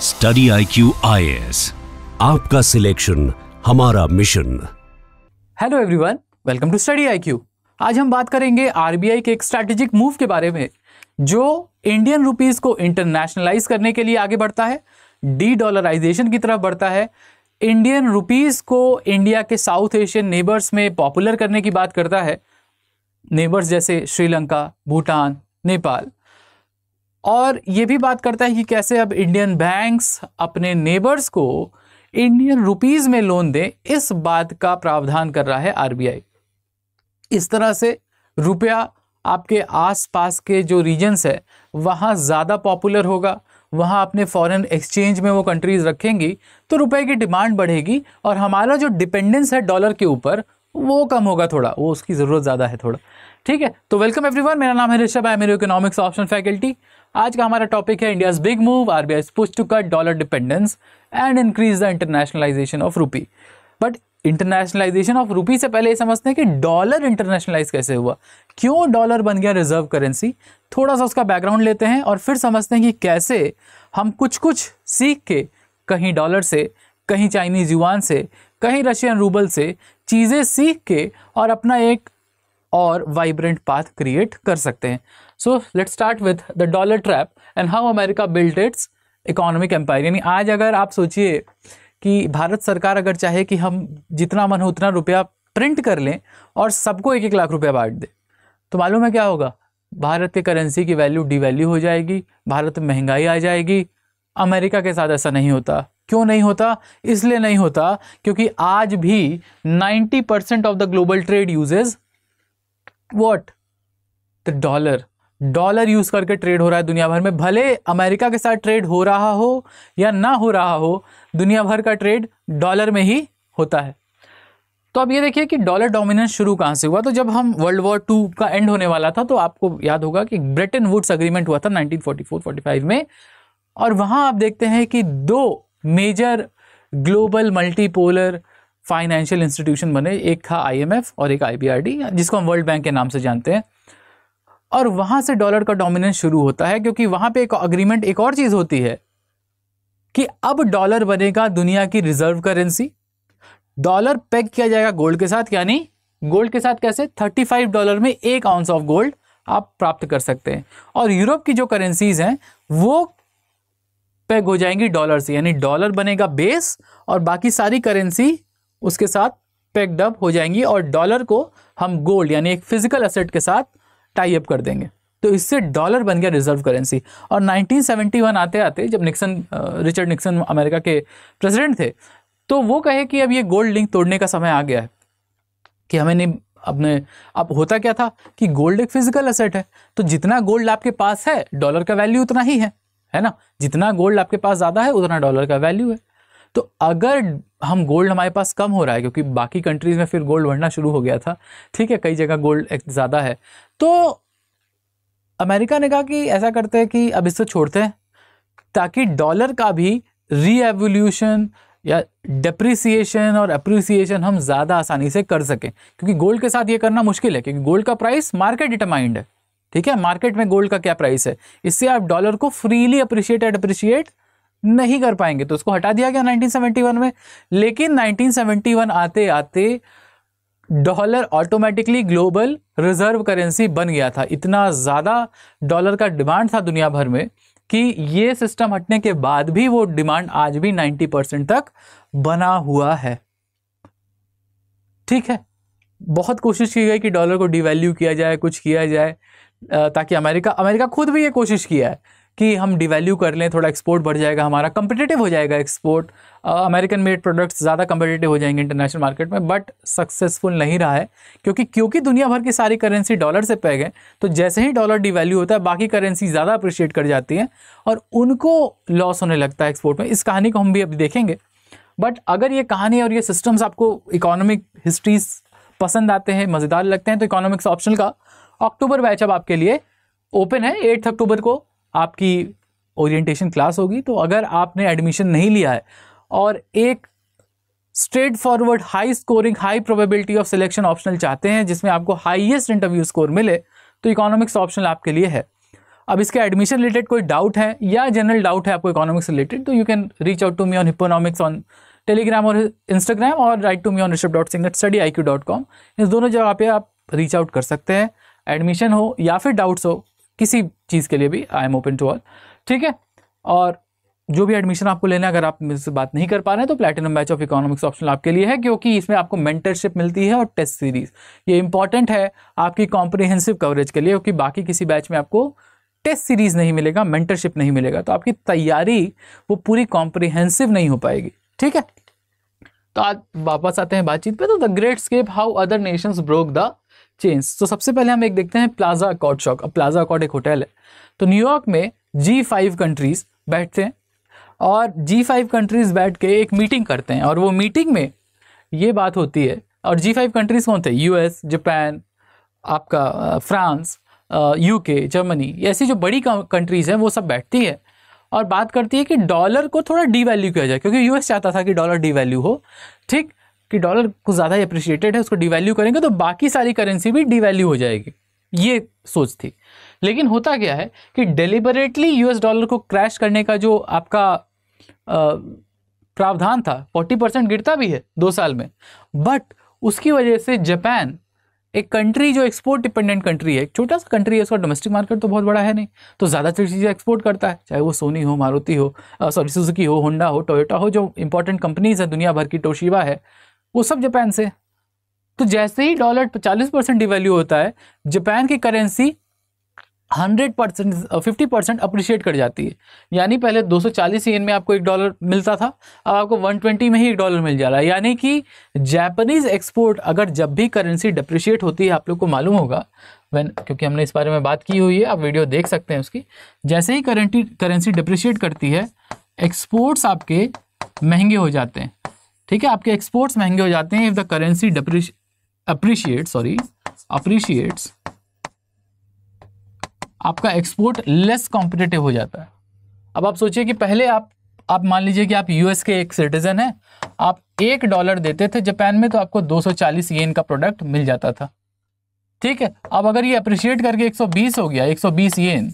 Study IQ IAS, आपका selection हमारा मिशन। Hello everyone, welcome to study IQ। आज हम बात करेंगे आरबीआई के एक स्ट्रैटेजिक मूव के बारे में जो इंडियन रुपीस को इंटरनेशनलाइज करने के लिए आगे बढ़ता है, डी डॉलराइजेशन की तरफ बढ़ता है, इंडियन रुपीस को इंडिया के साउथ एशियन नेबर्स में पॉपुलर करने की बात करता है, नेबर्स जैसे श्रीलंका, भूटान, नेपाल। और ये भी बात करता है कि कैसे अब इंडियन बैंक्स अपने नेबर्स को इंडियन रुपीस में लोन दें, इस बात का प्रावधान कर रहा है आरबीआई। इस तरह से रुपया आपके आसपास के जो रीजन्स है वहाँ ज़्यादा पॉपुलर होगा, वहाँ अपने फॉरेन एक्सचेंज में वो कंट्रीज रखेंगी तो रुपए की डिमांड बढ़ेगी और हमारा जो डिपेंडेंस है डॉलर के ऊपर वो कम होगा, थोड़ा वो उसकी ज़रूरत ज़्यादा है थोड़ा। ठीक है, तो वेलकम एवरीवन, मेरा नाम है ऋषभ, आई मेरे इकोनॉमिक्स ऑप्शनल फैकल्टी। आज का हमारा टॉपिक है India's big move, RBI push to cut dollar dependence and increase the internationalization of rupee. But internationalization of rupee से पहले ये समझते हैं कि डॉलर इंटरनेशनलाइज कैसे हुआ, क्यों डॉलर बन गया रिजर्व करेंसी। थोड़ा सा उसका बैकग्राउंड लेते हैं और फिर समझते हैं कि कैसे हम कुछ कुछ सीख के, कहीं डॉलर से, कहीं चाइनीज युआन से, कहीं रशियन रूबल से चीज़ें सीख के और अपना एक और वाइब्रेंट पाथ क्रिएट कर सकते हैं। So let's start with the dollar trap and how America built its economic empire. यानी आज अगर आप सोचिए कि भारत सरकार अगर चाहे कि हम जितना मन हो उतना रुपया प्रिंट कर लें और सबको 1-1 लाख रुपया बांट दे, तो मालूम है क्या होगा? भारत के करेंसी की वैल्यू डिवैल्यू हो जाएगी, भारत में महंगाई आ जाएगी। अमेरिका के साथ ऐसा नहीं होता। क्यों नहीं होता? इसलिए नहीं होता क्योंकि आज भी 90% of the global trade uses what? The dollar. Dollar use करके ट्रेड हो रहा है दुनिया भर में। भले अमेरिका के साथ ट्रेड हो रहा हो या ना हो रहा हो, दुनिया भर का ट्रेड डॉलर में ही होता है। तो अब ये देखिए कि डॉलर डोमिनेंस शुरू कहाँ से हुआ। तो जब हम वर्ल्ड वॉर 2 का एंड होने वाला था तो आपको याद होगा कि ब्रेटन वुड्स एग्रीमेंट हुआ था 1944-45 में, और वहां आप देखते हैं कि 2 major global multipolar financial institution बने, एक था IMF और एक IBRD, जिसको हम वर्ल्ड बैंक के नाम से जानते हैं। और वहां से डॉलर का डोमिनेंस शुरू होता है क्योंकि वहां पे एक अग्रीमेंट, एक और चीज होती है कि अब डॉलर बनेगा दुनिया की रिजर्व करेंसी। डॉलर पेग किया जाएगा गोल्ड के साथ, यानी गोल्ड के साथ कैसे? $35 में 1 आउंस ऑफ गोल्ड आप प्राप्त कर सकते हैं। और यूरोप की जो करेंसीज हैं वो पेग हो जाएंगी डॉलर से, यानी डॉलर बनेगा बेस और बाकी सारी करेंसी उसके साथ पेग्ड अप हो जाएंगी और डॉलर को हम गोल्ड यानी एक फिजिकल एसेट के साथ टाई अप कर देंगे। तो इससे डॉलर बन गया रिजर्व करेंसी। और 1971 आते आते जब रिचर्ड निक्सन अमेरिका के प्रेसिडेंट थे, तो वो कहे कि अब ये गोल्ड लिंक तोड़ने का समय आ गया है कि हमें नहीं अपने। अब होता क्या था कि गोल्ड एक फिजिकल एसेट है, तो जितना गोल्ड आपके पास है डॉलर का वैल्यू उतना ही है ना। जितना गोल्ड आपके पास ज़्यादा है उतना डॉलर का वैल्यू है। तो अगर हम गोल्ड हमारे पास कम हो रहा है क्योंकि बाकी कंट्रीज में फिर गोल्ड बढ़ना शुरू हो गया था, ठीक है, कई जगह गोल्ड ज़्यादा है, तो अमेरिका ने कहा कि ऐसा करते हैं कि अब इसको छोड़ते हैं ताकि डॉलर का भी रीएवोल्यूशन या डेप्रिसिएशन और अप्रिसिएशन हम ज़्यादा आसानी से कर सकें। क्योंकि गोल्ड के साथ ये करना मुश्किल है क्योंकि गोल्ड का प्राइस मार्केट डिटरमाइंड है। ठीक है, मार्केट में गोल्ड का क्या प्राइस है, इससे आप डॉलर को फ्रीली अप्रिशिएट नहीं कर पाएंगे। तो उसको हटा दिया गया 1971 में। लेकिन 1971 आते आते dollar automatically global reserve currency बन गया था। इतना ज़्यादा डॉलर का डिमांड था दुनिया भर में कि ये सिस्टम हटने के बाद भी वो डिमांड आज भी 90% तक बना हुआ है। ठीक है, बहुत कोशिश की गई कि डॉलर को डिवैल्यू किया जाए, कुछ किया जाए, ताकि अमेरिका खुद भी ये कोशिश किया है कि हम डिवैल्यू कर लें, थोड़ा एक्सपोर्ट बढ़ जाएगा, हमारा कंपिटिटिव हो जाएगा एक्सपोर्ट, अमेरिकन मेड प्रोडक्ट्स ज़्यादा कंपिटिटिव हो जाएंगे इंटरनेशनल मार्केट में। बट सक्सेसफुल नहीं रहा है क्योंकि दुनिया भर की सारी करेंसी डॉलर से पेग है। तो जैसे ही डॉलर डिवैल्यू होता है बाकी करेंसी ज़्यादा अप्रिशिएट कर जाती हैं और उनको लॉस होने लगता है एक्सपोर्ट में। इस कहानी को हम भी अभी देखेंगे। बट अगर ये कहानी और ये सिस्टम्स आपको इकोनॉमिक हिस्ट्रीज पसंद आते हैं, मज़ेदार लगते हैं, तो इकोनॉमिक्स ऑप्शनल का अक्टूबर बैच अब आपके लिए ओपन है। 8 अक्टूबर को आपकी ओरिएंटेशन क्लास होगी। तो अगर आपने एडमिशन नहीं लिया है और एक straight forward high scoring high probability of selection optional चाहते हैं जिसमें आपको हाईएस्ट इंटरव्यू स्कोर मिले, तो इकोनॉमिक्स ऑप्शनल आपके लिए है। अब इसके एडमिशन रिलेटेड कोई डाउट है या जनरल डाउट है आपको इकोनॉमिक्स रिलेटेड, तो you can reach out to me on Hipponomics on Telegram और इंस्टाग्राम, और write to me on rishabh.singh@studiiq.com। इस दोनों जगह पे आप रीच आउट कर सकते हैं, एडमिशन हो या फिर डाउट्स हो, किसी चीज़ के लिए भी I am open to all, ठीक है। और जो भी एडमिशन आपको लेना है, अगर आप मुझसे बात नहीं कर पा रहे हैं तो platinum batch of economics option आपके लिए है, क्योंकि इसमें आपको मेंटरशिप मिलती है और टेस्ट सीरीज। ये इंपॉर्टेंट है आपकी कॉम्प्रिहेंसिव कवरेज के लिए, क्योंकि बाकी किसी बैच में आपको टेस्ट सीरीज नहीं मिलेगा, मेंटरशिप नहीं मिलेगा, तो आपकी तैयारी वो पूरी कॉम्प्रिहेंसिव नहीं हो पाएगी, ठीक है। तो आज वापस आते हैं बातचीत पे। तो the great escape, how other nations broke the chains. तो सबसे पहले हम एक देखते हैं प्लाजा अकॉर्ड शॉक। अब प्लाजा अकॉर्ड एक होटल है, तो न्यूयॉर्क में G5 कंट्रीज बैठते हैं और G5 कंट्रीज बैठ के एक मीटिंग करते हैं, और वो मीटिंग में ये बात होती है। और G5 कंट्रीज कौन थे? US, जापान, आपका फ्रांस, UK, जर्मनी, ऐसी जो बड़ी कंट्रीज हैं वो सब बैठती है और बात करती है कि डॉलर को थोड़ा डीवैल्यू किया जाए, क्योंकि US चाहता था कि डॉलर डीवैल्यू हो, ठीक, कि डॉलर कुछ ज़्यादा ही अप्रिशिएटेड है, उसको डीवैल्यू करेंगे तो बाकी सारी करेंसी भी डीवैल्यू हो जाएगी, ये सोच थी। लेकिन होता क्या है कि डेलिबरेटली US डॉलर को क्रैश करने का जो आपका प्रावधान था, 40% गिरता भी है 2 साल में, बट उसकी वजह से जापान, एक कंट्री जो एक्सपोर्ट डिपेंडेंट कंट्री है, एक छोटा सा कंट्री है, उसका डोमेस्टिक मार्केट तो बहुत बड़ा है नहीं, तो ज़्यादातर चीज़ें एक्सपोर्ट करता है, चाहे वो सोनी हो, मारुति हो, सुजुकी हो, होंडा हो, टोयोटा हो, जो इंपॉर्टेंट कंपनीज है दुनिया भर की, टोशिबा है, वो सब जापान से। तो जैसे ही डॉलर 40% डिवैल्यू होता है, जापान की करेंसी 100% 50% अप्रिशिएट कर जाती है। यानी पहले 240 येन में आपको $1 मिलता था, अब आपको 120 में ही $1 मिल जा रहा है। यानी कि जापानीज एक्सपोर्ट, अगर जब भी करेंसी डिप्रिशिएट होती है, आप लोग को मालूम होगा, क्योंकि हमने इस बारे में बात की हुई है, आप वीडियो देख सकते हैं उसकी। जैसे ही करेंसी डिप्रिशिएट करती है, एक्सपोर्ट्स आपके महंगे हो जाते हैं, ठीक है, आपके एक्सपोर्ट्स महंगे हो जाते हैं। इफ द करेंसी अप्रिशिएट्स, आपका एक्सपोर्ट लेस कॉम्पिटिटिव हो जाता है। अब आप सोचिए कि पहले आप मान लीजिए कि आप US के एक सिटीजन हैं, आप $1 देते थे जापान में, तो आपको 240 येन का प्रोडक्ट मिल जाता था, ठीक है। अब अगर ये अप्रिशिएट करके 120 हो गया, 120 येन,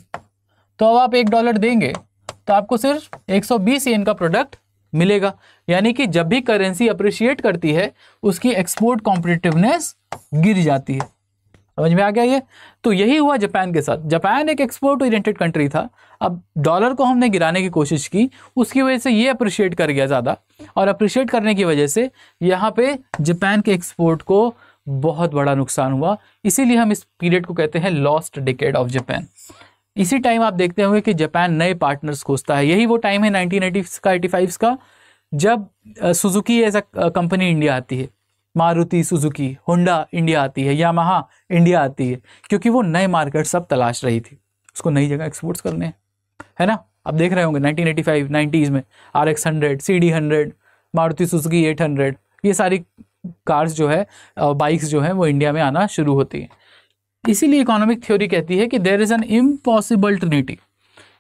तो अब आप $1 देंगे तो आपको सिर्फ 120 येन का प्रोडक्ट मिलेगा। यानी कि जब भी करेंसी अप्रिशिएट करती है, उसकी एक्सपोर्ट कॉम्पिटिटिवनेस गिर जाती है। समझ में आ गया ये? तो यही हुआ जापान के साथ। जापान एक एक्सपोर्ट ओरिएंटेड कंट्री था, अब डॉलर को हमने गिराने की कोशिश की, उसकी वजह से ये अप्रिशिएट कर गया ज़्यादा, और अप्रिशिएट करने की वजह से यहाँ पे जापान के एक्सपोर्ट को बहुत बड़ा नुकसान हुआ। इसीलिए हम इस पीरियड को कहते हैं लॉस्ट डिकेड ऑफ जापान। इसी टाइम आप देखते होंगे कि जापान नए पार्टनर्स खोजता है। यही वो टाइम है 1980 का 85 का, जब Suzuki as a company India आती है, मारुति सुजुकी, होंडा इंडिया आती है, यामाहा इंडिया आती है, क्योंकि वो नए मार्केट सब तलाश रही थी, उसको नई जगह एक्सपोर्ट्स करने, है ना। आप देख रहे होंगे 1985 90s में RX100, CD100, मारुति सुजुकी 800, ये सारी कार्स जो है, बाइक्स जो है, वो इंडिया में आना शुरू होती है। इसीलिए इकोनॉमिक थ्योरी कहती है कि there is an impossible trinity,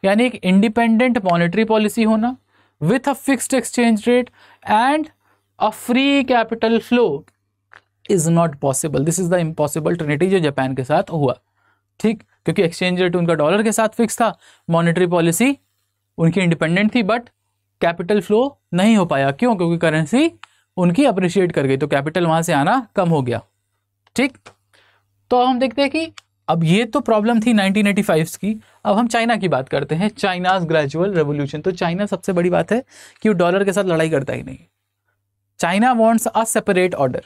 यानी एक इंडिपेंडेंट मॉनेटरी पॉलिसी होना with a fixed exchange rate and a free capital flow is not possible. This is the impossible trinity जो जापान के साथ हुआ, ठीक, क्योंकि एक्सचेंज रेट उनका डॉलर के साथ फिक्स था, मॉनेटरी पॉलिसी उनकी इंडिपेंडेंट थी, बट कैपिटल फ्लो नहीं हो पाया। क्यों? क्योंकि करेंसी उनकी अप्रिशिएट कर गई, तो कैपिटल वहां से आना कम हो गया, ठीक। तो हम देखते हैं कि अब ये तो प्रॉब्लम थी 1985 की। अब हम चाइना की बात करते हैं, चाइनाज ग्रेजुअल रेवोल्यूशन। तो चाइना, सबसे बड़ी बात है कि वो डॉलर के साथ लड़ाई करता ही नहीं। China wants a separate order.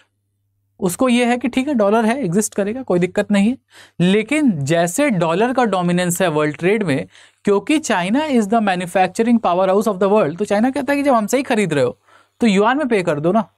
उसको ये है कि ठीक है, डॉलर है, एग्जिस्ट करेगा, कोई दिक्कत नहीं है, लेकिन जैसे डॉलर का डोमिनेंस है वर्ल्ड ट्रेड में, क्योंकि China is the manufacturing power house of the world, तो चाइना कहता है कि जब हमसे ही खरीद रहे हो तो युआन में पे कर दो ना।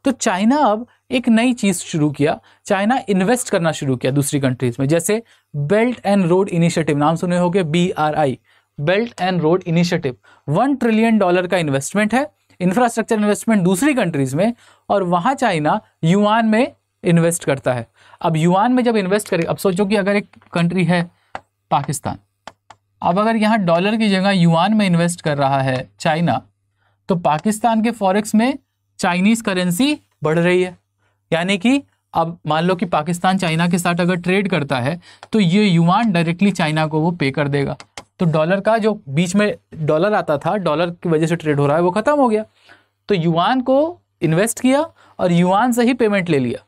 तो चाइना अब एक नई चीज शुरू किया, चाइना इन्वेस्ट करना शुरू किया दूसरी कंट्रीज में, जैसे बेल्ट एंड रोड इनिशिएटिव, नाम सुने होंगे, BRI, belt and road initiative. $1 trillion का इन्वेस्टमेंट है, इंफ्रास्ट्रक्चर इन्वेस्टमेंट दूसरी कंट्रीज में, और वहां चाइना युआन में इन्वेस्ट करता है। अब युआन में जब इन्वेस्ट करे, अब सोचो कि अगर एक कंट्री है पाकिस्तान, अब अगर यहाँ डॉलर की जगह युआन में इन्वेस्ट कर रहा है चाइना, तो पाकिस्तान के फॉरेक्स में चाइनीज करेंसी बढ़ रही है, यानी कि अब मान लो कि पाकिस्तान चाइना के साथ अगर ट्रेड करता है तो ये युआन डायरेक्टली चाइना को वो पे कर देगा। तो डॉलर का जो बीच में डॉलर आता था, डॉलर की वजह से ट्रेड हो रहा है, वो खत्म हो गया। तो युआन को इन्वेस्ट किया और युआन से ही पेमेंट ले लिया,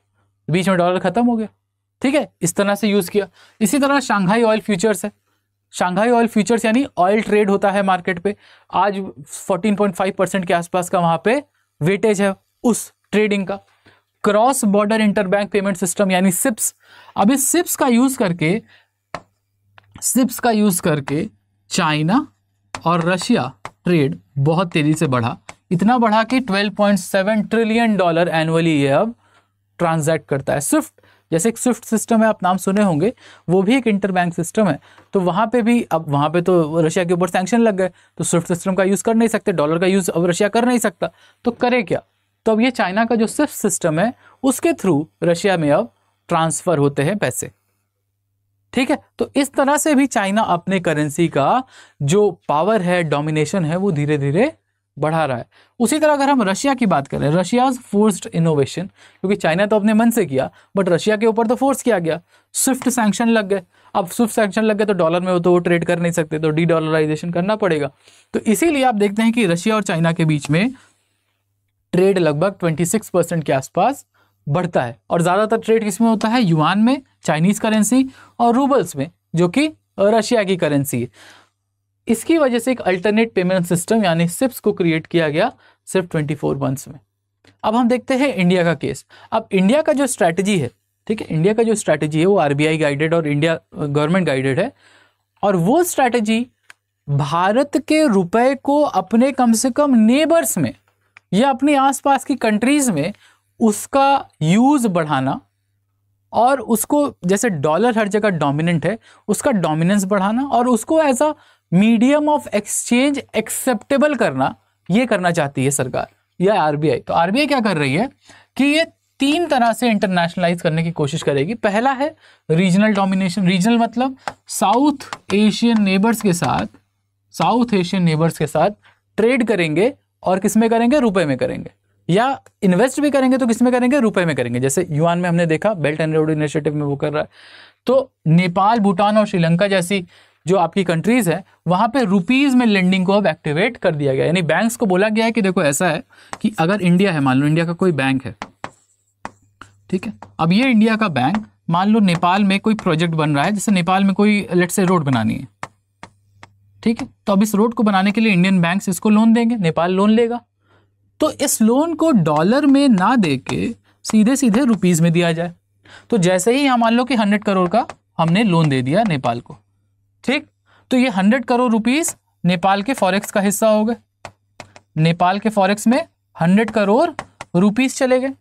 बीच में डॉलर खत्म हो गया। ठीक है, इस तरह से यूज किया। इसी तरह शांघाई ऑयल फ्यूचर्स है। शांघाई ऑयल फ्यूचर्स यानी ऑयल ट्रेड होता है मार्केट पे। आज 14.5% के आसपास का वहां पे वेटेज है उस ट्रेडिंग का। Cross border interbank payment system यानी सिप्स। अब इस सिप्स का यूज करके चाइना और रशिया ट्रेड बहुत तेजी से बढ़ा, इतना बढ़ा कि 12.7 ट्रिलियन डॉलर एनुअली ये अब ट्रांजैक्ट करता है। स्विफ्ट, जैसे एक स्विफ्ट सिस्टम है, आप नाम सुने होंगे, वो भी एक इंटरबैंक सिस्टम है। तो वहां पे भी, अब वहां पे तो रशिया के ऊपर सैंक्शन लग गए, तो स्विफ्ट सिस्टम का यूज कर नहीं सकते, डॉलर का यूज अब रशिया कर नहीं सकता, तो करे क्या? तो अब ये चाइना का जो स्विफ्ट सिस्टम है उसके थ्रू रशिया में अब ट्रांसफर होते हैं पैसे। ठीक है, तो इस तरह से भी चाइना अपने करेंसी का जो पावर है, डोमिनेशन है, वो धीरे धीरे बढ़ा रहा है। उसी तरह अगर हम रशिया की बात करें, रशियाज फोर्स्ड इनोवेशन, क्योंकि चाइना तो अपने मन से किया बट रशिया के ऊपर तो फोर्स किया गया, स्विफ्ट सैंक्शन लग गए। अब स्विफ्ट सैंक्शन लग गए तो डॉलर में तो वो ट्रेड कर नहीं सकते, तो डी डॉलराइजेशन करना पड़ेगा। तो इसीलिए आप देखते हैं कि रशिया और चाइना के बीच में ट्रेड लगभग 26% के आसपास बढ़ता है। और ज्यादातर ट्रेड किसमें होता है? युआन में, चाइनीज करेंसी, और रूबल्स में, जो कि रशिया की करेंसी है। इसकी वजह से एक अल्टरनेट पेमेंट सिस्टम यानी सिप्स को क्रिएट किया गया सिर्फ 24 मंथ्स में। अब हम देखते हैं इंडिया का केस। अब इंडिया का जो स्ट्रैटेजी है, ठीक है, इंडिया का जो स्ट्रैटेजी है वो आरबीआई गाइडेड और इंडिया गवर्नमेंट गाइडेड है। और वो स्ट्रैटेजी भारत के रुपए को अपने कम से कम नेबर्स में या अपने आसपास की कंट्रीज में उसका यूज बढ़ाना, और उसको, जैसे डॉलर हर जगह डोमिनेंट है, उसका डोमिनेंस बढ़ाना और उसको as a medium of exchange acceptable करना, ये करना चाहती है सरकार या आरबीआई। तो आरबीआई क्या कर रही है कि ये 3 तरह से इंटरनेशनलाइज करने की कोशिश करेगी। पहला है रीजनल डोमिनेशन। रीजनल मतलब साउथ एशियन नेबर्स के साथ ट्रेड करेंगे, और किस में करेंगे? रुपए में करेंगे। या इन्वेस्ट भी करेंगे तो किसमें करेंगे? रुपए में करेंगे। जैसे युआन में हमने देखा, बेल्ट एंड रोड इनिशिएटिव में वो कर रहा है। तो नेपाल, भूटान और श्रीलंका जैसी जो आपकी कंट्रीज है, वहां पे रुपीज में लेंडिंग को अब एक्टिवेट कर दिया गया। यानी बैंक्स को बोला गया है कि देखो ऐसा है कि अगर इंडिया है, मान लो इंडिया का कोई बैंक है, ठीक है, अब ये इंडिया का बैंक, मान लो नेपाल में कोई प्रोजेक्ट बन रहा है, जैसे नेपाल में कोई लेट्स से रोड बनानी है, ठीक है, तो अब इस रोड को बनाने के लिए इंडियन बैंक्स इसको लोन देंगे, नेपाल लोन लेगा। तो इस लोन को डॉलर में ना देके सीधे सीधे रुपीज में दिया जाए। तो जैसे ही हम मान लो कि 100 करोड़ का हमने लोन दे दिया नेपाल को, ठीक, तो ये 100 करोड़ रुपीस नेपाल के फॉरेक्स का हिस्सा हो गए। नेपाल के फॉरेक्स में 100 करोड़ रुपीस चले गए।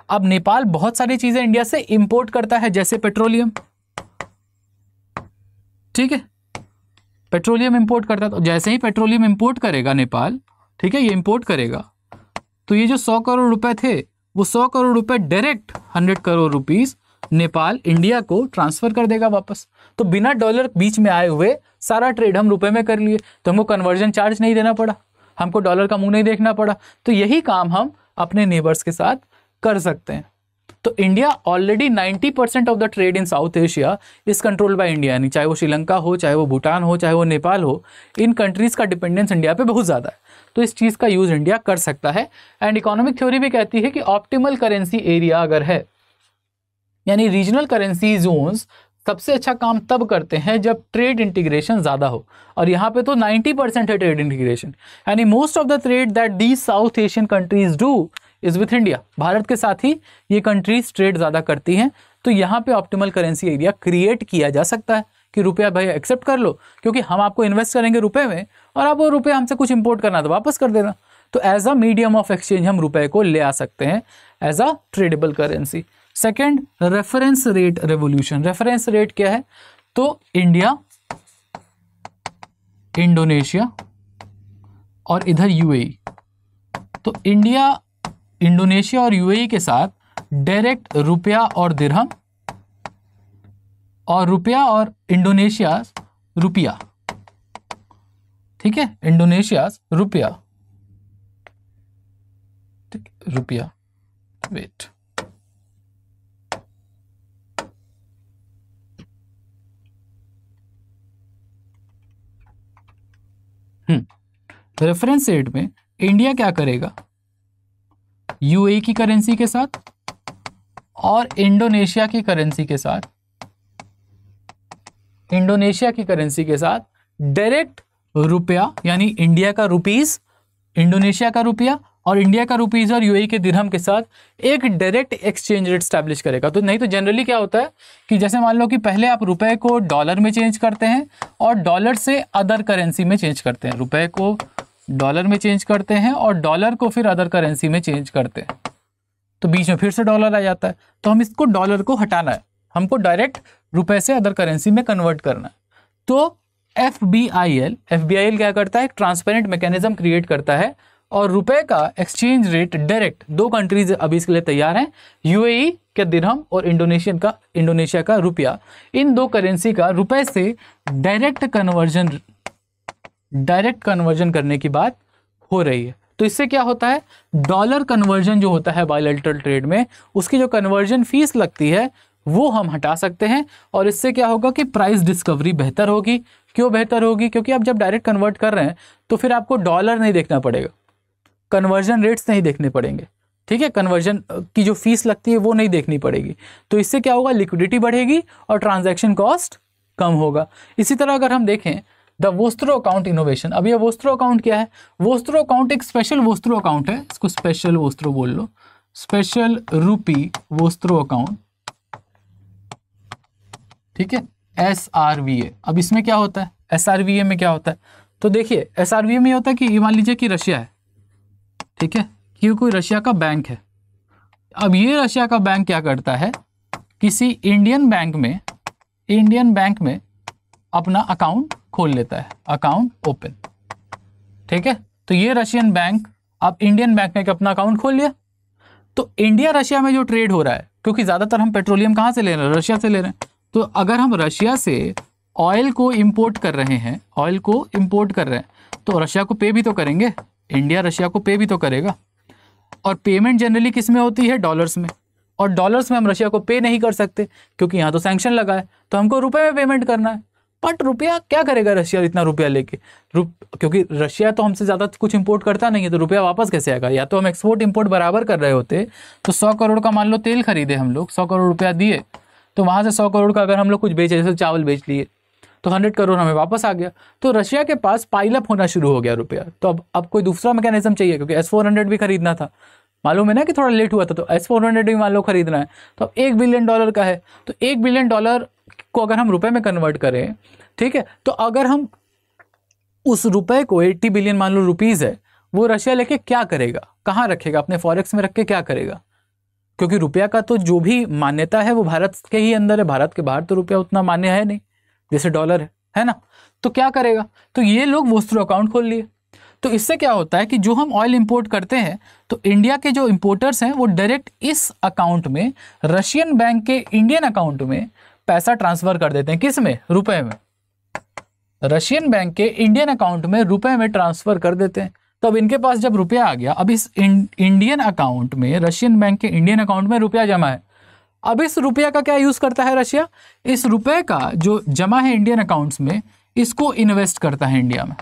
अब नेपाल बहुत सारी चीजें इंडिया से इंपोर्ट करता है, जैसे पेट्रोलियम, ठीक है, पेट्रोलियम इंपोर्ट करता है। तो जैसे ही पेट्रोलियम इंपोर्ट करेगा नेपाल, ठीक है, ये इंपोर्ट करेगा, तो ये जो 100 करोड़ रुपए थे, वो 100 करोड़ रुपए direct 100 crore rupees Nepal India को ट्रांसफर कर देगा वापस। तो बिना डॉलर बीच में आए हुए सारा ट्रेड हम रुपए में कर लिए, तो हमको कन्वर्जन चार्ज नहीं देना पड़ा, हमको डॉलर का मुंह नहीं देखना पड़ा। तो यही काम हम अपने नेबर्स के साथ कर सकते हैं। तो India already 90% of the trade in south Asia is controlled by India, यानी चाहे वो श्रीलंका हो, चाहे वो भूटान हो, चाहे वो नेपाल हो, इन कंट्रीज का डिपेंडेंस इंडिया पे बहुत ज़्यादा है। तो इस चीज़ का यूज इंडिया कर सकता है। एंड इकोनॉमिक थ्योरी भी कहती है कि ऑप्टिमल करेंसी एरिया अगर है, यानी रीजनल करेंसी जोन्स सबसे अच्छा काम तब करते हैं जब ट्रेड इंटीग्रेशन ज़्यादा हो, और यहाँ पे तो 90% है ट्रेड इंटीग्रेशन, यानी most of the trade that these south Asian countries do is with India. Bharat के साथ ही ये कंट्रीज ट्रेड ज़्यादा करती हैं। तो यहाँ पे ऑप्टिमल करेंसी एरिया क्रिएट किया जा सकता है कि रुपया भाई एक्सेप्ट कर लो, क्योंकि हम आपको इन्वेस्ट करेंगे रुपए में, और आप वो रुपये हमसे कुछ इंपोर्ट करना तो वापस कर देना। तो as a medium of exchange हम रुपए को ले आ सकते हैं as a tradable currency. Second, reference rate revolution. Reference rate क्या है? तो इंडिया, इंडोनेशिया और इधर यूएई। तो इंडिया, इंडोनेशिया और यूएई के साथ डायरेक्ट रुपया और दिरहम, और रुपया और इंडोनेशिया रुपया, ठीक है, इंडोनेशिया रुपया, ठीक, रुपया, वेट, रेफरेंस रेट में इंडिया क्या करेगा, यूएई की करेंसी के साथ और इंडोनेशिया की करेंसी के साथ, डायरेक्ट रुपया यानी इंडिया का रुपीस, इंडोनेशिया का रुपया और इंडिया का रुपीस और यूएई के दिरहम के साथ एक डायरेक्ट एक्सचेंज रेट स्टैब्लिश करेगा। तो नहीं तो जनरली क्या होता है कि जैसे मान लो कि पहले आप रुपए को डॉलर में चेंज करते हैं और डॉलर से अदर करेंसी में चेंज करते हैं, रुपए को डॉलर में चेंज करते हैं और डॉलर को फिर अदर करेंसी में चेंज करते हैं, तो बीच में फिर से डॉलर आ जाता है। तो हम इसको डॉलर को हटाना है, हमको डायरेक्ट रुपए से अदर करेंसी में कन्वर्ट करना है। तो FBIL क्या करता है, एक ट्रांसपेरेंट मैकेनिज्म क्रिएट करता है और रुपए का एक्सचेंज रेट डायरेक्ट, दो कंट्रीज अभी इसके लिए तैयार हैं, यूएई का दिरहम और इंडोनेशिया का रुपया, इन दो करेंसी का रुपए से डायरेक्ट कन्वर्जन करने की बात हो रही है। तो इससे क्या होता है, डॉलर कन्वर्जन जो होता है बायलैटरल ट्रेड में, उसकी जो कन्वर्जन फीस लगती है वो हम हटा सकते हैं और इससे क्या होगा कि प्राइस डिस्कवरी बेहतर होगी। क्यों बेहतर होगी, क्योंकि आप जब डायरेक्ट कन्वर्ट कर रहे हैं तो फिर आपको डॉलर नहीं देखना पड़ेगा, कन्वर्जन रेट्स नहीं देखने पड़ेंगे, ठीक है, कन्वर्जन की जो फीस लगती है वो नहीं देखनी पड़ेगी। तो इससे क्या होगा, लिक्विडिटी बढ़ेगी और ट्रांजैक्शन कॉस्ट कम होगा। इसी तरह अगर हम देखें द वोस्त्रो अकाउंट इनोवेशन, अब ये वोस्त्रो अकाउंट क्या है, वोस्त्रो अकाउंट एक स्पेशल वोस्त्रो अकाउंट है, इसको स्पेशल वोस्त्रो बोल लो, स्पेशल रूपी वोस्त्रो अकाउंट, ठीक है, SRVA। अब इसमें क्या होता है, SRVA में क्या होता है, तो देखिए SRVA में होता है कि ये मान लीजिए कि रशिया है, ठीक है, कि कोई रशिया का बैंक है। अब ये रशिया का बैंक क्या करता है, किसी इंडियन बैंक में अपना अकाउंट खोल लेता है, अकाउंट ओपन, ठीक है। तो ये रशियन बैंक अब इंडियन बैंक में अपना अकाउंट खोल लिया। तो इंडिया रशिया में जो ट्रेड हो रहा है, क्योंकि ज़्यादातर हम पेट्रोलियम कहाँ से ले रहे हैं, रशिया से ले रहे हैं, तो अगर हम रशिया से ऑयल को इंपोर्ट कर रहे हैं, तो रशिया को पे भी तो करेंगे, इंडिया रशिया को पे भी तो करेगा। और पेमेंट जनरली किस में होती है, डॉलर्स में, और डॉलर्स में हम रशिया को पे नहीं कर सकते क्योंकि यहाँ तो सैंक्शन लगा है, तो हमको रुपए में पेमेंट करना है। बट रुपया क्या करेगा रशिया इतना रुपया लेके, क्योंकि रशिया तो हमसे ज़्यादा कुछ इंपोर्ट करता नहीं है, तो रुपया वापस कैसे आएगा। या तो हम एक्सपोर्ट इंपोर्ट बराबर कर रहे होते, तो 100 करोड़ का मान लो तेल खरीदे हम लोग, 100 करोड़ रुपया दिए, तो वहाँ से 100 करोड़ का अगर हम लोग कुछ बेचे, जैसे चावल बेच लिए, तो 100 करोड़ हमें वापस आ गया। तो रशिया के पास पाइलअप होना शुरू हो गया रुपया। तो अब कोई दूसरा मैकेनिज्म चाहिए, क्योंकि S-400 भी खरीदना था, मालूम है ना कि थोड़ा लेट हुआ था, तो S-400 भी मान लो खरीदना है, तो अब $1 बिलियन का है, तो $1 बिलियन को अगर हम रुपए में कन्वर्ट करें, ठीक है, तो अगर हम उस रुपए को 80 बिलियन मान लो रुपीज़ है, वो रशिया लेके क्या करेगा, कहाँ रखेगा, अपने फॉरेक्स में रख के क्या करेगा, क्योंकि रुपया का तो जो भी मान्यता है वो भारत के ही अंदर है, भारत के बाहर तो रुपया उतना मान्य है नहीं जैसे डॉलर है ना। तो क्या करेगा, तो ये लोग वोस्त्रो अकाउंट खोल लिए। तो इससे क्या होता है कि जो हम ऑयल इंपोर्ट करते हैं, तो इंडिया के जो इंपोर्टर्स हैं वो डायरेक्ट इस अकाउंट में, रशियन बैंक के इंडियन अकाउंट में पैसा ट्रांसफर कर देते हैं, किस में, रुपए में, रशियन बैंक के इंडियन अकाउंट में रुपए में ट्रांसफर कर देते हैं। तो अब इनके पास जब रुपया आ गया, अब इस इंडियन अकाउंट में, रशियन बैंक के इंडियन अकाउंट में रुपया जमा है। अब इस रुपया का क्या यूज करता है रशिया, इस रुपए का जो जमा है इंडियन अकाउंट्स में, इसको इन्वेस्ट करता है इंडिया में,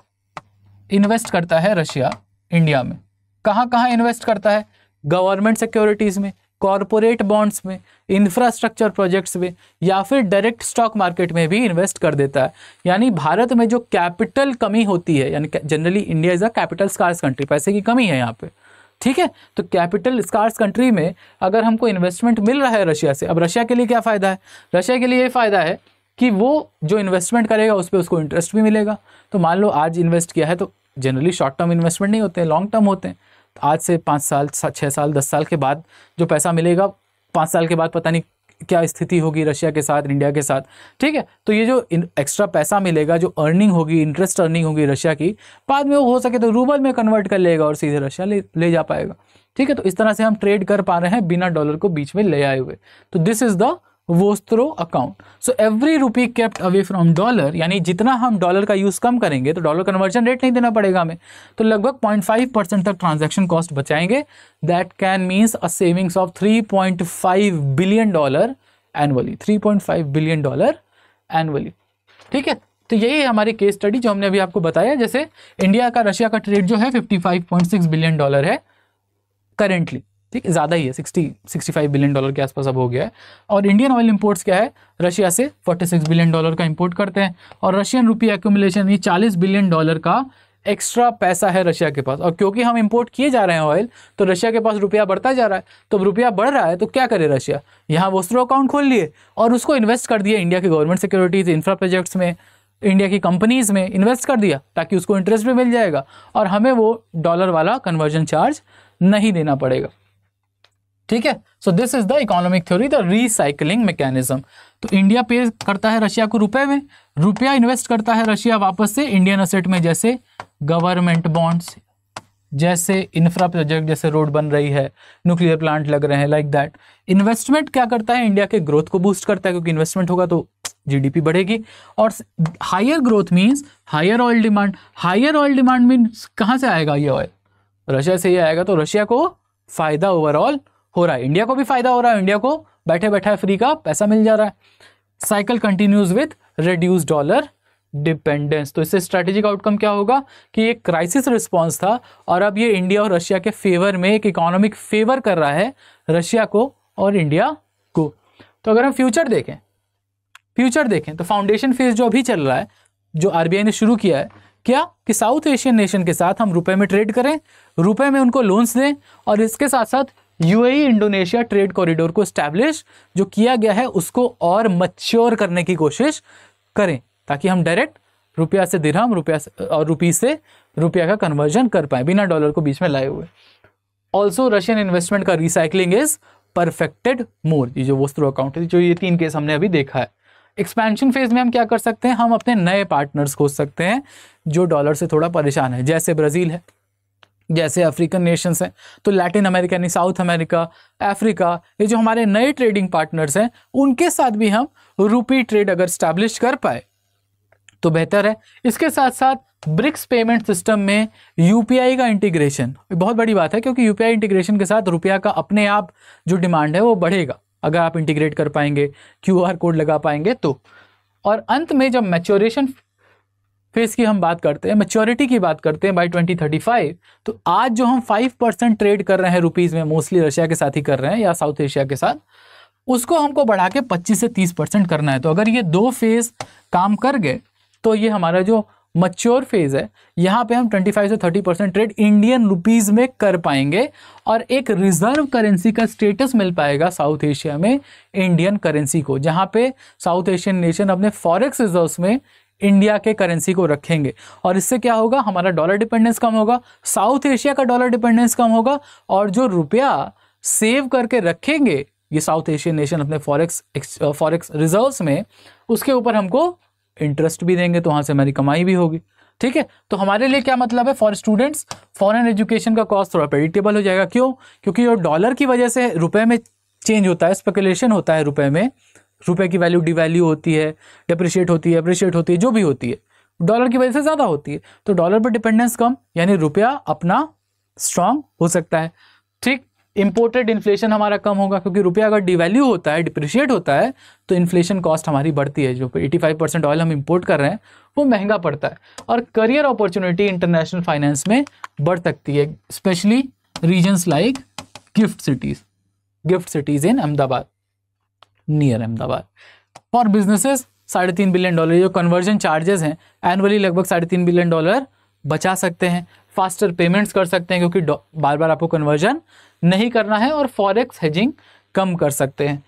इन्वेस्ट करता है रशिया इंडिया में। कहाँ कहाँ इन्वेस्ट करता है, गवर्नमेंट सिक्योरिटीज में, कॉरपोरेट बॉन्ड्स में, इंफ्रास्ट्रक्चर प्रोजेक्ट्स में, या फिर डायरेक्ट स्टॉक मार्केट में भी इन्वेस्ट कर देता है। यानी भारत में जो कैपिटल कमी होती है, यानी generally India is a capital scarce country, पैसे की कमी है यहाँ पे, ठीक है। तो कैपिटल स्कार्स कंट्री में अगर हमको इन्वेस्टमेंट मिल रहा है रशिया से, अब रशिया के लिए क्या फ़ायदा है, रशिया के लिए ये फ़ायदा है कि वो जो इन्वेस्टमेंट करेगा उस पर उसको इंटरेस्ट भी मिलेगा। तो मान लो आज इन्वेस्ट किया है, तो जनरली शॉर्ट टर्म इन्वेस्टमेंट नहीं होते हैं, लॉन्ग टर्म होते हैं। आज से 5 साल 6 साल 10 साल के बाद जो पैसा मिलेगा, 5 साल के बाद पता नहीं क्या स्थिति होगी रशिया के साथ, इंडिया के साथ, ठीक है। तो ये जो एक्स्ट्रा पैसा मिलेगा, जो अर्निंग होगी, इंटरेस्ट अर्निंग होगी रशिया की, बाद में वो हो सके तो रूबल में कन्वर्ट कर लेगा और सीधे रशिया ले जा पाएगा, ठीक है। तो इस तरह से हम ट्रेड कर पा रहे हैं बिना डॉलर को बीच में ले आए हुए। तो this is the vostro account. So every rupee kept away from dollar, यानी जितना हम डॉलर का यूज कम करेंगे तो डॉलर कन्वर्जन रेट नहीं देना पड़ेगा हमें, तो लगभग 0.5% तक ट्रांजैक्शन कॉस्ट बचाएंगे। That can means a savings of $3.5 billion annually, $3.5 billion annually, ठीक है। तो यही है हमारी केस स्टडी जो हमने अभी आपको बताया। जैसे इंडिया का रशिया का ट्रेड जो है 55.6 बिलियन डॉलर है करेंटली, ठीक है, ज़्यादा ही है, 65 बिलियन डॉलर के आसपास अब हो गया है। और इंडियन ऑयल इंपोर्ट्स क्या है, रशिया से 46 बिलियन डॉलर का इंपोर्ट करते हैं, और रशियन रुपी एक्यूमुलेशन ये 40 बिलियन डॉलर का एक्स्ट्रा पैसा है रशिया के पास। और क्योंकि हम इंपोर्ट किए जा रहे हैं ऑयल, तो रशिया के पास रुपया बढ़ता जा रहा है। तो रुपया बढ़ रहा है तो क्या करे रशिया, यहाँ वो एस्क्रो अकाउंट खोल लिए और उसको इन्वेस्ट कर दिया इंडिया के गवर्नमेंट सिक्योरिटीज, इंफ्रा प्रोजेक्ट्स में, इंडिया की कंपनीज में इन्वेस्ट कर दिया, ताकि उसको इंटरेस्ट भी मिल जाएगा और हमें वो डॉलर वाला कन्वर्जन चार्ज नहीं देना पड़ेगा। ठीक है, so this is the economic theory, the recycling mechanism. तो इंडिया पे करता है रशिया को रुपए में, रुपया इन्वेस्ट करता है रशिया वापस से इंडियन असेट में, जैसे गवर्नमेंट बॉन्ड्स, जैसे इंफ्रा प्रोजेक्ट, जैसे रोड बन रही है, न्यूक्लियर प्लांट लग रहे हैं, लाइक दैट। इन्वेस्टमेंट क्या करता है, इंडिया के ग्रोथ को बूस्ट करता है, क्योंकि इन्वेस्टमेंट होगा तो जीडीपी बढ़ेगी। और higher growth means higher oil demand, higher oil demand means कहाँ से आएगा ये ऑयल, रशिया से ही आएगा। तो रशिया को फायदा ओवरऑल हो रहा है, इंडिया को भी फायदा हो रहा है, इंडिया को बैठे बैठे फ्री का पैसा मिल जा रहा है। Cycle continues with reduce dollar dependence. तो इससे स्ट्रैटेजिक आउटकम क्या होगा कि ये क्राइसिस रिस्पॉन्स था और अब ये इंडिया और रशिया के फेवर में एक इकोनॉमिक फेवर कर रहा है रशिया को और इंडिया को। तो अगर हम फ्यूचर देखें तो फाउंडेशन फेज जो अभी चल रहा है, जो आरबीआई ने शुरू किया है, क्या कि साउथ एशियन नेशन के साथ हम रुपए में ट्रेड करें, रुपए में उनको लोन्स दें, और इसके साथ साथ यूएई इंडोनेशिया ट्रेड कॉरिडोर को एस्टैब्लिश जो किया गया है उसको और मैच्योर करने की कोशिश करें, ताकि हम डायरेक्ट रुपया से दिरहम, रुपया से और रुपी से रुपया का कन्वर्जन कर पाए बिना डॉलर को बीच में लाए हुए। ऑल्सो रशियन इन्वेस्टमेंट का रिसाइकलिंग इज परफेक्टेड मोर, ये जो वोस्त्रो अकाउंट है, जो ये 3 केस हमने अभी देखा है। एक्सपेंशन फेज में हम क्या कर सकते हैं, हम अपने नए पार्टनर्स खोज सकते हैं जो डॉलर से थोड़ा परेशान है, जैसे ब्राज़ील है, जैसे अफ्रीकन नेशंस हैं, तो लैटिन अमेरिका यानी साउथ अमेरिका, अफ्रीका, ये जो हमारे नए ट्रेडिंग पार्टनर्स हैं उनके साथ भी हम रुपी ट्रेड अगर स्टैब्लिश कर पाए तो बेहतर है। इसके साथ साथ ब्रिक्स पेमेंट सिस्टम में यूपीआई का इंटीग्रेशन बहुत बड़ी बात है, क्योंकि यूपीआई इंटीग्रेशन के साथ रुपया का अपने आप जो डिमांड है वो बढ़ेगा अगर आप इंटीग्रेट कर पाएंगे, क्यूआर कोड लगा पाएंगे तो। और अंत में जब मैच्योरेशन फेज की हम बात करते हैं, मैच्योरिटी की बात करते हैं बाय 2035, तो आज जो हम 5% ट्रेड कर रहे हैं रुपीज़ में, मोस्टली रशिया के साथ ही कर रहे हैं या साउथ एशिया के साथ, उसको हमको बढ़ा के 25 से 30% करना है। तो अगर ये 2 फेज काम कर गए तो ये हमारा जो मैच्योर फेज है, यहाँ पे हम 25 से 30% ट्रेड इंडियन रुपीज़ में कर पाएंगे और एक रिजर्व करेंसी का स्टेटस मिल पाएगा साउथ एशिया में इंडियन करेंसी को, जहाँ पे साउथ एशियन नेशन अपने फॉरेक्स रिजर्व्स में इंडिया के करेंसी को रखेंगे। और इससे क्या होगा, हमारा डॉलर डिपेंडेंस कम होगा, साउथ एशिया का डॉलर डिपेंडेंस कम होगा, और जो रुपया सेव करके रखेंगे ये साउथ एशियन नेशन अपने फॉरेक्स रिजर्व्स में, उसके ऊपर हमको इंटरेस्ट भी देंगे, तो वहाँ से हमारी कमाई भी होगी। ठीक है, तो हमारे लिए क्या मतलब है, फॉर स्टूडेंट्स फॉरेन एजुकेशन का कॉस्ट थोड़ा प्रेडिक्टेबल हो जाएगा। क्यों? क्योंकि जो डॉलर की वजह से रुपए में चेंज होता है, स्पेकुलेशन होता है रुपए में, रुपए की वैल्यू डिवैल्यू होती है, डिप्रिशिएट होती है, अप्रिशिएट होती है, जो भी होती है डॉलर की वजह से ज़्यादा होती है। तो डॉलर पर डिपेंडेंस कम, यानी रुपया अपना स्ट्रांग हो सकता है। ठीक, इंपोर्टेड इन्फ्लेशन हमारा कम होगा, क्योंकि रुपया अगर डिवैल्यू होता है, डिप्रिशिएट होता है, तो इन्फ्लेशन कॉस्ट हमारी बढ़ती है। जो 85% ऑयल हम इंपोर्ट कर रहे हैं वो महंगा पड़ता है। और करियर अपॉर्चुनिटी इंटरनेशनल फाइनेंस में बढ़ सकती है, specially regions like gift cities in Ahmedabad, near Ahmedabad. For businesses $3.5 billion जो कन्वर्जन चार्जेस हैं एनुअली लगभग $3.5 बिलियन बचा सकते हैं। फास्टर पेमेंट्स कर सकते हैं, क्योंकि बार बार आपको कन्वर्जन नहीं करना है, और फॉरेक्स हेजिंग कम कर सकते हैं।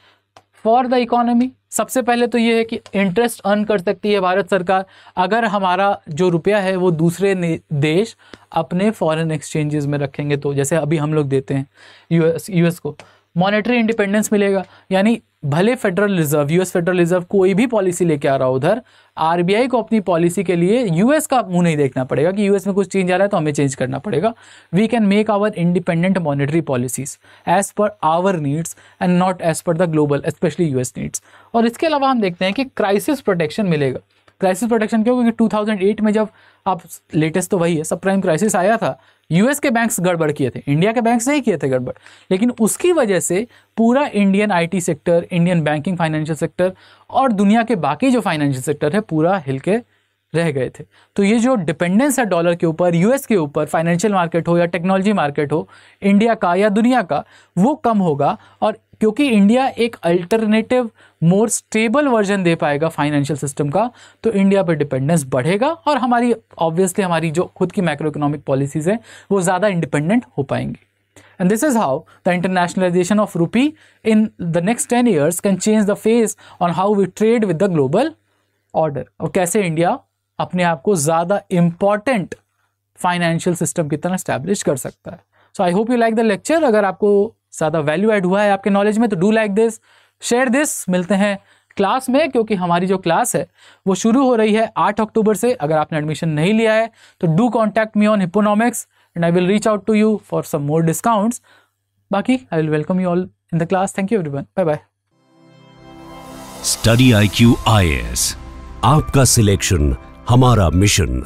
फॉर द इकोनॉमी, सबसे पहले तो ये है कि इंटरेस्ट अर्न कर सकती है भारत सरकार अगर हमारा जो रुपया है वो दूसरे देश अपने फॉरेन एक्सचेंजेस में रखेंगे, तो जैसे अभी हम लोग देते हैं यूएस को। मॉनेटरी इंडिपेंडेंस मिलेगा, यानी भले federal reserve, US federal reserve कोई भी पॉलिसी लेके आ रहा हो उधर, आरबीआई को अपनी पॉलिसी के लिए यूएस का मुंह नहीं देखना पड़ेगा कि यूएस में कुछ चेंज आ रहा है तो हमें चेंज करना पड़ेगा। We can make our independent monetary policies as per our needs and not as per the global, specially US needs. और इसके अलावा हम देखते हैं कि क्राइसिस प्रोटेक्शन मिलेगा। क्राइसिस प्रोटेक्शन क्यों? क्योंकि 2008 में जब आप लेटेस्ट तो वही है, सब प्राइम क्राइसिस आया था, यूएस के बैंक्स गड़बड़ किए थे, इंडिया के बैंक्स नहीं किए थे गड़बड़, लेकिन उसकी वजह से पूरा Indian IT sector, Indian banking financial sector और दुनिया के बाकी जो फाइनेंशियल सेक्टर है पूरा हिल के रह गए थे। तो ये जो डिपेंडेंस है डॉलर के ऊपर, यूएस के ऊपर, फाइनेंशियल मार्केट हो या टेक्नोलॉजी मार्केट हो, इंडिया का या दुनिया का, वो कम होगा। और क्योंकि इंडिया एक अल्टरनेटिव मोर स्टेबल वर्जन दे पाएगा फाइनेंशियल सिस्टम का, तो इंडिया पर डिपेंडेंस बढ़ेगा और हमारी ऑब्वियसली हमारी जो खुद की मैक्रो इकोनॉमिक पॉलिसीज हैं वो ज़्यादा इंडिपेंडेंट हो पाएंगी। And this is how the internationalization of rupee in the next 10 years can change the face on how we trade with the global order. और कैसे इंडिया अपने आप को ज़्यादा important फाइनेंशियल सिस्टम की तरह एस्टैब्लिश कर सकता है। So I hope you like the lecture. अगर आपको ज़्यादा वैल्यू ऐड हुआ है आपके नॉलेज में तो do like this, share this. मिलते हैं क्लास में, क्योंकि हमारी जो क्लास है वो शुरू हो रही है 8 अक्टूबर से। अगर आपने एडमिशन नहीं लिया है तो do contact me on Hipponomics and I will reach out to you for some more discounts. Baki, I will welcome you all in the class. Thank you everyone. Bye bye. Study IQ IAS, आपका selection हमारा mission.